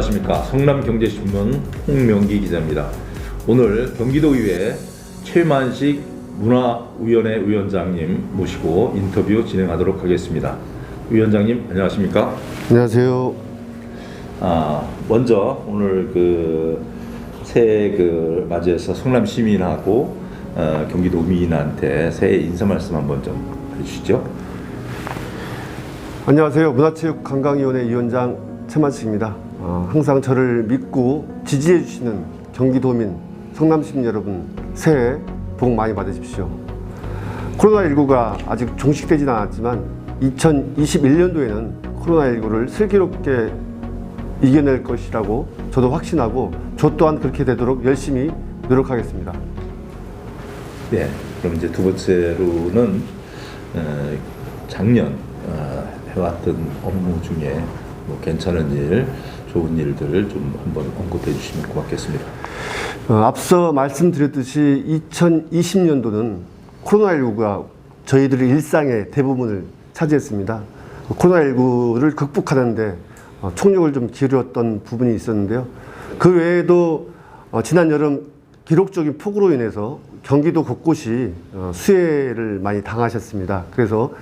안녕하십니까. 성남경제신문 홍명기 기자입니다. 오늘 경기도의회 최만식 문화위원회 위원장님 모시고 인터뷰 진행하도록 하겠습니다. 위원장님 안녕하십니까? 안녕하세요. 먼저 오늘 새해 맞이해서 성남 시민하고 경기도민한테 새해 인사 말씀 한번 좀 해주시죠. 안녕하세요. 문화체육관광위원회 위원장 최만식입니다. 항상 저를 믿고 지지해 주시는 경기도민, 성남시민 여러분, 새해 복 많이 받으십시오. 코로나19가 아직 종식되진 않았지만 2021년도에는 코로나19를 슬기롭게 이겨낼 것이라고 저도 확신하고 저 또한 그렇게 되도록 열심히 노력하겠습니다. 네, 그럼 이제 두 번째로는 작년 해왔던 업무 중에 괜찮은 일, 좋은 일들을 좀 한번 언급해 주시면 고맙겠습니다. 앞서 말씀드렸듯이 2020년도는 코로나19가 저희들의 일상의 대부분을 차지했습니다. 코로나19를 극복하는데 총력을 좀 기울였던 부분이 있었는데요. 그 외에도 지난 여름 기록적인 폭우로 인해서 경기도 곳곳이 수해를 많이 당하셨습니다. 그래서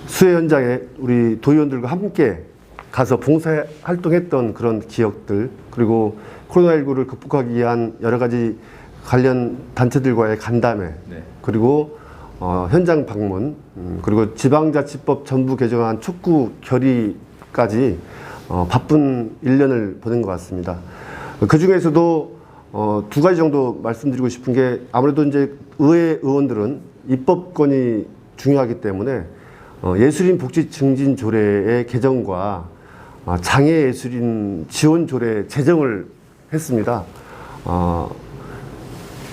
수해 현장에 우리 도의원들과 함께 가서 봉사활동했던 그런 기억들, 그리고 코로나19를 극복하기 위한 여러 가지 관련 단체들과의 간담회, 네. 그리고 현장 방문, 그리고 지방자치법 전부 개정안 촉구 결의까지 바쁜 1년을 보낸 것 같습니다. 그 중에서도 두 가지 정도 말씀드리고 싶은 게, 아무래도 이제 의회 의원들은 입법권이 중요하기 때문에 예술인 복지 증진 조례의 개정과 장애 예술인 지원 조례 제정을 했습니다.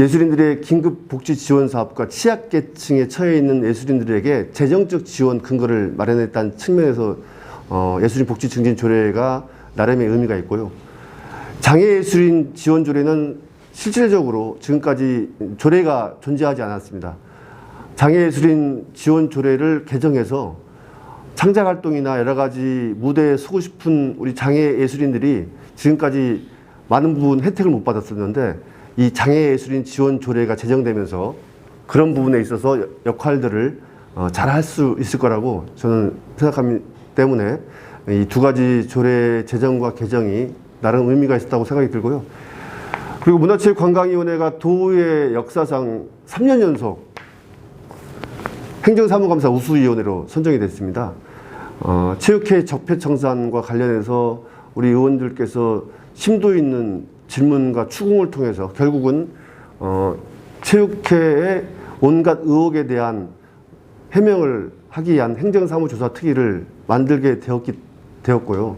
예술인들의 긴급 복지 지원 사업과 취약계층에 처해 있는 예술인들에게 재정적 지원 근거를 마련했다는 측면에서 예술인 복지 증진 조례가 나름의 의미가 있고요. 장애 예술인 지원 조례는 실질적으로 지금까지 조례가 존재하지 않았습니다. 장애 예술인 지원 조례를 개정해서 창작 활동이나 여러 가지 무대에 서고 싶은 우리 장애 예술인들이 지금까지 많은 부분 혜택을 못 받았었는데, 이 장애 예술인 지원 조례가 제정되면서 그런 부분에 있어서 역할들을 잘 할 수 있을 거라고 저는 생각하기 때문에 이 두 가지 조례 제정과 개정이 나름 의미가 있었다고 생각이 들고요. 그리고 문화체육관광위원회가 도의 역사상 3년 연속 행정사무감사 우수위원회로 선정이 됐습니다. 체육회 적폐청산과 관련해서 우리 의원들께서 심도 있는 질문과 추궁을 통해서 결국은 체육회의 온갖 의혹에 대한 해명을 하기 위한 행정사무조사 특위를 만들게 되었고요.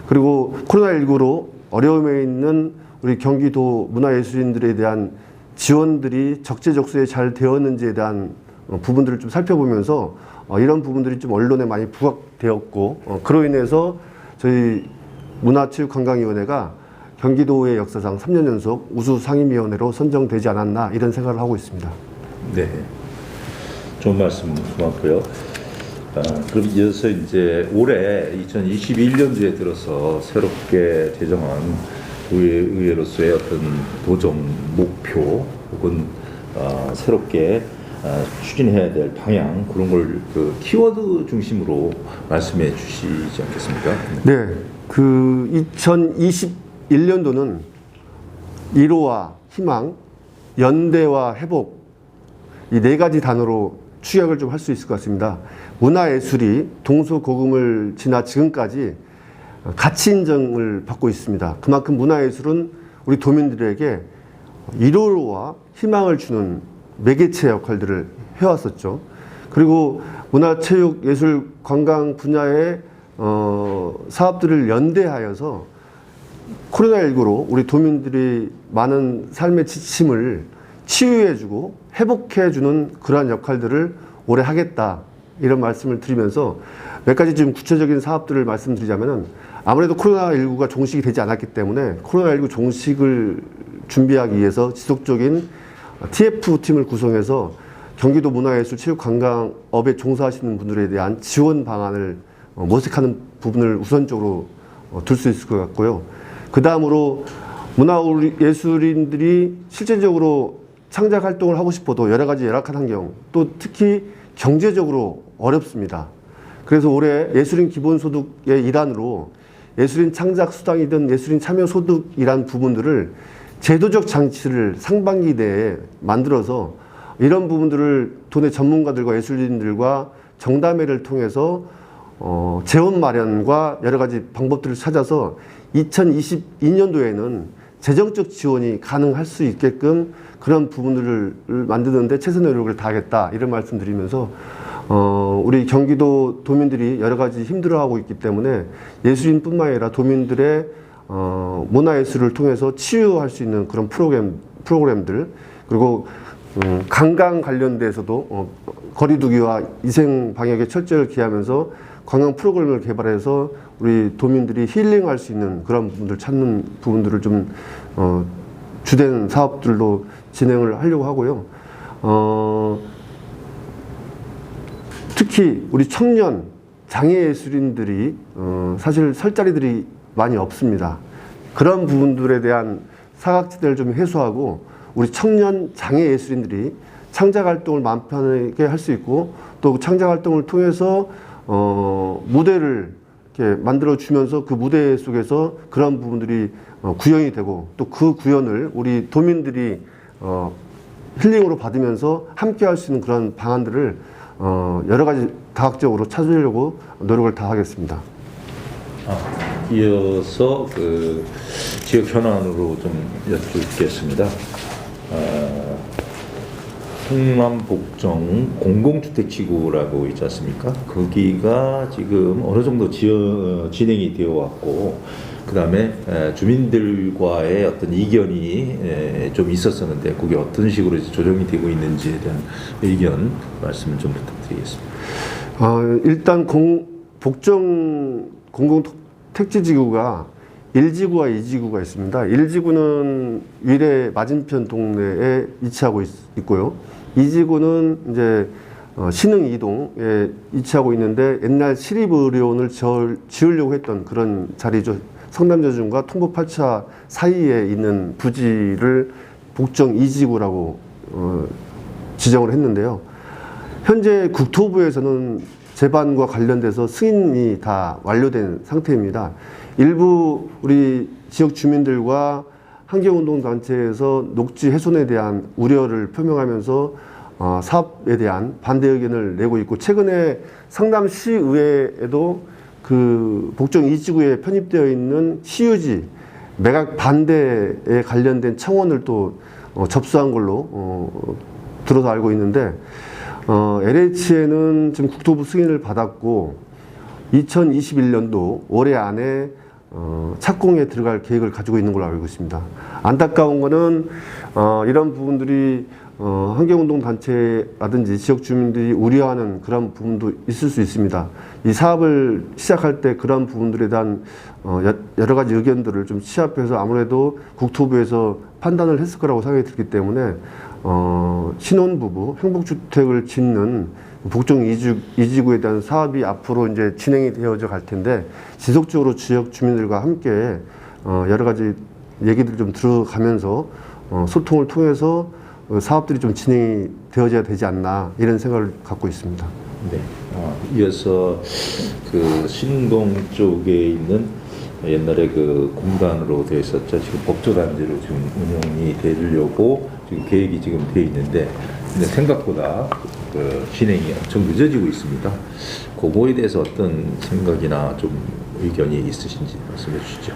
그리고 코로나19로 어려움에 있는 우리 경기도 문화예술인들에 대한 지원들이 적재적소에 잘 되었는지에 대한 부분들을 좀 살펴보면서 이런 부분들이 좀 언론에 많이 부각되었고, 그로 인해서 저희 문화체육관광위원회가 경기도의 역사상 3년 연속 우수 상임위원회로 선정되지 않았나, 이런 생각을 하고 있습니다. 네, 좋은 말씀 고맙고요. 그럼 이어서 이제 올해 2021년도에 들어서 새롭게 제정한 도의회로서의 어떤 도정 목표 혹은 새롭게 추진해야 될 방향, 그런 걸 키워드 중심으로 말씀해 주시지 않겠습니까? 네, 2021년도는 이로와 희망, 연대와 회복, 이 네 가지 단어로 추격을 좀 할 수 있을 것 같습니다. 문화예술이 동서고금을 지나 지금까지 가치 인정을 받고 있습니다. 그만큼 문화예술은 우리 도민들에게 이로와 희망을 주는 매개체 역할들을 해왔었죠. 그리고 문화체육예술관광 분야의 사업들을 연대하여서 코로나19로 우리 도민들이 많은 삶의 지침을 치유해주고 회복해주는 그러한 역할들을 오래 하겠다, 이런 말씀을 드리면서 몇 가지 좀 구체적인 사업들을 말씀드리자면은, 아무래도 코로나19가 종식이 되지 않았기 때문에 코로나19 종식을 준비하기 위해서 지속적인 TF팀을 구성해서 경기도 문화예술 체육관광업에 종사하시는 분들에 대한 지원 방안을 모색하는 부분을 우선적으로 둘 수 있을 것 같고요. 그 다음으로 문화예술인들이 실질적으로 창작 활동을 하고 싶어도 여러 가지 열악한 환경, 또 특히 경제적으로 어렵습니다. 그래서 올해 예술인 기본소득의 일환으로 예술인 창작 수당이든 예술인 참여 소득이란 부분들을 제도적 장치를 상반기 내에 만들어서 이런 부분들을 도내 전문가들과 예술인들과 정담회를 통해서 재원 마련과 여러 가지 방법들을 찾아서 2022년도에는 재정적 지원이 가능할 수 있게끔 그런 부분들을 만드는데 최선의 노력을 다하겠다, 이런 말씀드리면서 우리 경기도 도민들이 여러 가지 힘들어하고 있기 때문에 예술인뿐만 아니라 도민들의 문화예술을 통해서 치유할 수 있는 그런 프로그램들, 그리고 관광 관련돼서도 거리두기와 위생 방역에 철저를 기하면서 관광 프로그램을 개발해서 우리 도민들이 힐링할 수 있는 그런 부분들 찾는 부분들을 좀 주된 사업들로 진행을 하려고 하고요. 특히 우리 청년 장애예술인들이 사실 설 자리들이 많이 없습니다. 그런 부분들에 대한 사각지대를 좀 해소하고 우리 청년 장애예술인들이 창작 활동을 마음 편하게 할 수 있고, 또 창작 활동을 통해서 무대를 이렇게 만들어 주면서 그 무대 속에서 그런 부분들이 구현이 되고, 또 그 구현을 우리 도민들이 힐링으로 받으면서 함께 할 수 있는 그런 방안들을 여러 가지 다각적으로 찾으려고 노력을 다하겠습니다. 이어서 그 지역 현안으로 좀 여쭙겠습니다. 성남 복정 공공주택지구라고 있지 않습니까? 거기가 지금 어느 정도 진행이 되어 왔고, 그 다음에 주민들과의 어떤 이견이 좀 있었었는데 그게 어떤 식으로 조정이 되고 있는지에 대한 의견 말씀을 좀 부탁드리겠습니다. 일단 복정 공공택지지구가 1지구와 2지구가 있습니다. 1지구는 위례 맞은편 동네에 위치하고 있고요. 2지구는 이제 신흥 2동에 위치하고 있는데 옛날 시립의료원을 지으려고 했던 그런 자리죠. 성남여중과 통보 8차 사이에 있는 부지를 복정 2지구라고 지정을 했는데요. 현재 국토부에서는 제반과 관련돼서 승인이 다 완료된 상태입니다. 일부 우리 지역 주민들과 환경운동단체에서 녹지 훼손에 대한 우려를 표명하면서 사업에 대한 반대 의견을 내고 있고, 최근에 성남시의회에도 그 복정 2지구에 편입되어 있는 시유지 매각 반대에 관련된 청원을 또 접수한 걸로 들어서 알고 있는데, LH에는 지금 국토부 승인을 받았고 2021년도 올해 안에 착공에 들어갈 계획을 가지고 있는 걸로 알고 있습니다. 안타까운 거는 이런 부분들이 환경운동단체라든지 지역 주민들이 우려하는 그런 부분도 있을 수 있습니다. 이 사업을 시작할 때 그런 부분들에 대한 여러 가지 의견들을 좀 취합해서 아무래도 국토부에서 판단을 했을 거라고 생각이 들기 때문에 신혼부부 행복주택을 짓는 복정 2지구에 대한 사업이 앞으로 이제 진행이 되어져 갈 텐데, 지속적으로 지역 주민들과 함께 여러 가지 얘기들 좀 들어가면서 소통을 통해서 사업들이 좀 진행이 되어져야 되지 않나, 이런 생각을 갖고 있습니다. 네. 이어서 그 신동 쪽에 있는 옛날에 그 공단으로 되어 있었죠. 지금 법조단지로 지금 운영이 되려고 지금 계획이 지금 되어 있는데, 근데 생각보다 그 진행이 엄청 늦어지고 있습니다. 그거에 대해서 어떤 생각이나 좀 의견이 있으신지 말씀해 주시죠.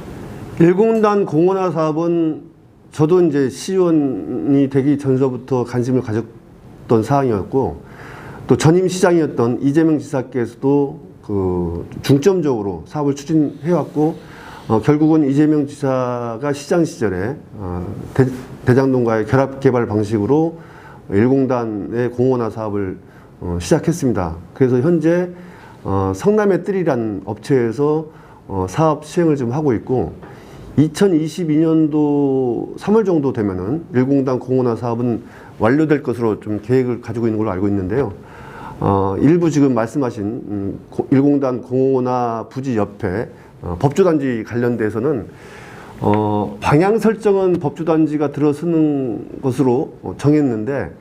1공단 공원화 사업은 저도 이제 시의원이 되기 전서부터 관심을 가졌던 사항이었고, 또 전임 시장이었던 이재명 지사께서도 그 중점적으로 사업을 추진해왔고, 결국은 이재명 지사가 시장 시절에 대장동과의 결합 개발 방식으로 1공단의 공원화 사업을 시작했습니다. 그래서 현재 성남의 뜰이라는 업체에서 사업 시행을 좀 하고 있고, 2022년도 3월 정도 되면은 1공단 공원화 사업은 완료될 것으로 좀 계획을 가지고 있는 걸로 알고 있는데요. 일부 지금 말씀하신 1공단 공원화 부지 옆에 법조단지 관련돼서는 방향 설정은 법조단지가 들어서는 것으로 정했는데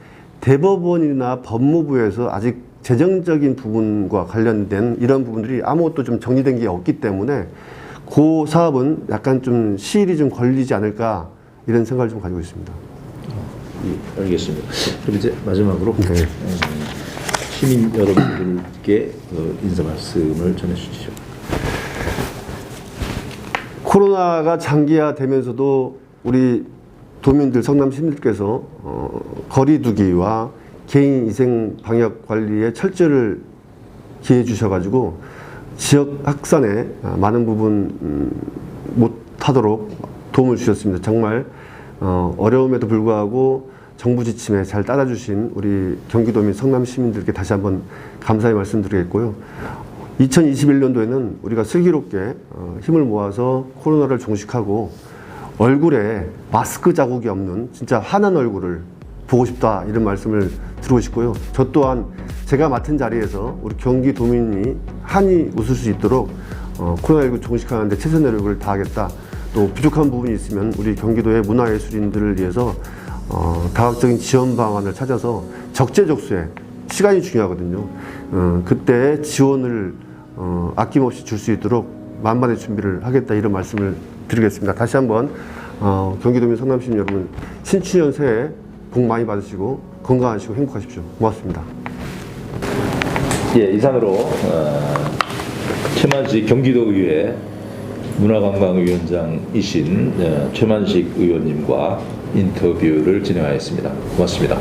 대법원이나 법무부에서 아직 재정적인 부분과 관련된 이런 부분들이 아무것도 좀 정리된 게 없기 때문에 그 사업은 약간 좀 시일이 좀 걸리지 않을까 이런 생각을 좀 가지고 있습니다. 예, 알겠습니다. 그럼 이제 마지막으로 네. 시민 여러분들께 인사 말씀을 전해주시죠. 코로나가 장기화되면서도 우리 도민들, 성남 시민들께서 거리두기와 개인 위생 방역 관리에 철저를 기해 주셔가지고 지역 확산에 많은 부분 못하도록 도움을 주셨습니다. 정말 어려움에도 불구하고 정부 지침에 잘 따라주신 우리 경기도민 성남 시민들께 다시 한번 감사의 말씀드리겠고요. 2021년도에는 우리가 슬기롭게 힘을 모아서 코로나를 종식하고 얼굴에 마스크 자국이 없는 진짜 환한 얼굴을 보고 싶다 이런 말씀을 드리고 싶고요. 저 또한 제가 맡은 자리에서 우리 경기도민이 한이 웃을 수 있도록 코로나19 종식하는 데 최선의 노력을 다하겠다. 또 부족한 부분이 있으면 우리 경기도의 문화예술인들을 위해서 다각적인 지원 방안을 찾아서 적재적소에 시간이 중요하거든요. 그때 지원을 아낌없이 줄 수 있도록 만반의 준비를 하겠다 이런 말씀을 드리겠습니다. 다시 한번 경기도민 성남시민 여러분 신축년 새해 복 많이 받으시고 건강하시고 행복하십시오. 고맙습니다. 예, 이상으로 최만식 경기도의회 문화관광위원장이신 최만식 의원님과 인터뷰를 진행하였습니다. 고맙습니다.